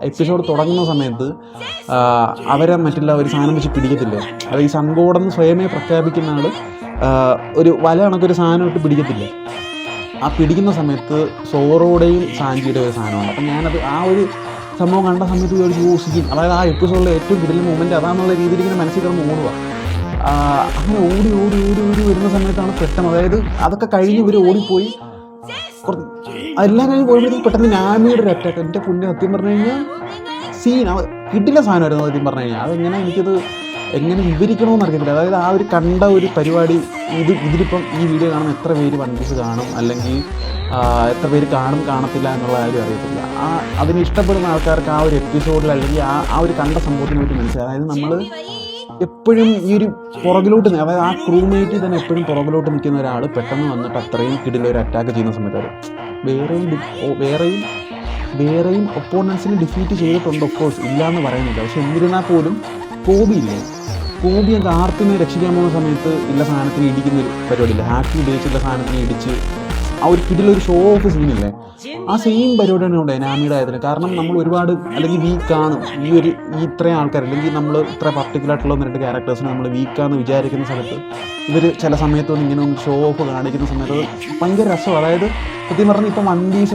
Episode തുടങ്ങുന്ന സമയത്ത് അവരെ മറ്റുള്ള ഒരു സാധനം വെച്ച് പിടിക്കത്തില്ലേ, അത് ഈ സൺഗോഡെന്ന് സ്വയമേ പ്രഖ്യാപിക്കുന്ന ആൾ ഒരു വല കണക്കൊരു സാധനം ഇട്ട് പിടിക്കത്തില്ലേ, ആ പിടിക്കുന്ന സമയത്ത് സോറോയുടെയും സാഞ്ചിയുടെ ഒരു സാധനമാണ്. അപ്പം ഞാനത് ആ ഒരു സംഭവം കണ്ട സമയത്ത് ഒരു യൂസിക്കും, അതായത് ആ എപ്പിസോഡിലെ ഏറ്റവും കിടലും മൂവ്മെൻറ്റ് അതാണെന്നുള്ള രീതിയിൽ ഇങ്ങനെ മനസ്സിൽ കിടന്ന് ഓടുക. അങ്ങനെ ഓടി ഓടി ഓടി ഓടി വരുന്ന സമയത്താണ് പെട്ടെന്ന്, അതായത് അതൊക്കെ കഴിഞ്ഞ് ഇവർ ഓടിപ്പോയി എല്ലാം കഴിഞ്ഞ് പോയപ്പോഴത്തേക്ക് പെട്ടെന്ന് നാമിയുടെ ഒരു അറ്റാക്ക്. എൻ്റെ പുണ്യം സത്യം പറഞ്ഞു കഴിഞ്ഞാൽ സീൻ കിട്ടില്ല സാധനമായിരുന്നു സത്യം പറഞ്ഞു കഴിഞ്ഞാൽ. അതെങ്ങനെ എനിക്കത് എങ്ങനെ വിവരിക്കണമെന്ന് അറിയത്തില്ല. അതായത് ആ ഒരു കണ്ട ഒരു പരിപാടി ഇതിലിപ്പം ഈ വീഡിയോ കാണുമ്പോൾ എത്ര പേര് വൺ പീസ് കാണും, അല്ലെങ്കിൽ എത്ര പേര് കാണത്തില്ല എന്നുള്ള കാര്യം അറിയത്തില്ല. അതിന് ഇഷ്ടപ്പെടുന്ന ആൾക്കാർക്ക് ആ ഒരു എപ്പിസോഡിൽ അല്ലെങ്കിൽ ആ ഒരു കണ്ട സംഭവത്തിന് വേണ്ടി മനസ്സിലായി. അതായത് നമ്മൾ എപ്പോഴും ഈ ഒരു പുറകിലോട്ട്, അതായത് ആ ക്രൂമേറ്റിൽ തന്നെ എപ്പോഴും പുറകിലോട്ട് നിൽക്കുന്ന ഒരാൾ പെട്ടെന്ന് വന്നിട്ട് അത്രയും കിടിലൊരു അറ്റാക്ക് ചെയ്യുന്ന സമയത്ത് വേറെയും ഒപ്പോണൻസിനെ ഡിഫീറ്റ് ചെയ്തിട്ടുണ്ട്. ഓഫ്കോഴ്സ് ഇല്ലയെന്ന് പറയുന്നില്ല. പക്ഷെ എന്നിരുന്നാൽ പോലും കോബിയെ ആർപ്പിനെ രക്ഷിക്കാൻ പോകുന്ന സമയത്ത് ഇല്ല സാധനത്തിന് ഇടിക്കുന്നൊരു പരിപാടിയില്ല, ഹാക്കി ഉപയോഗിച്ചുള്ള സാധനത്തിന് ഇടിച്ച് ആ ഒരു കിടിലൊരു ഷോ ഓഫ് സീനില്ലേ, ആ സെയിം പരിപാടിയാണ് ഉണ്ട് നാമിയുടെ ആയതിന്. കാരണം നമ്മൾ ഒരുപാട് അല്ലെങ്കിൽ വീക്കാണ് ഈ ഇത്രയും ആൾക്കാർ, അല്ലെങ്കിൽ നമ്മൾ ഇത്ര പർട്ടിക്കുലറായിട്ടുള്ള 1-2 ക്യാരക്ടേഴ്സിന് നമ്മൾ വീക്കാന്ന് വിചാരിക്കുന്ന സ്ഥലത്ത് ഇവർ ചില സമയത്തൊന്നും ഇങ്ങനെ ഒന്ന് ഷോ ഓഫ് കാണിക്കുന്ന സമയത്ത് ഭയങ്കര രസം. അതായത് സത്യം പറഞ്ഞാൽ ഇപ്പം വൺ പീസ്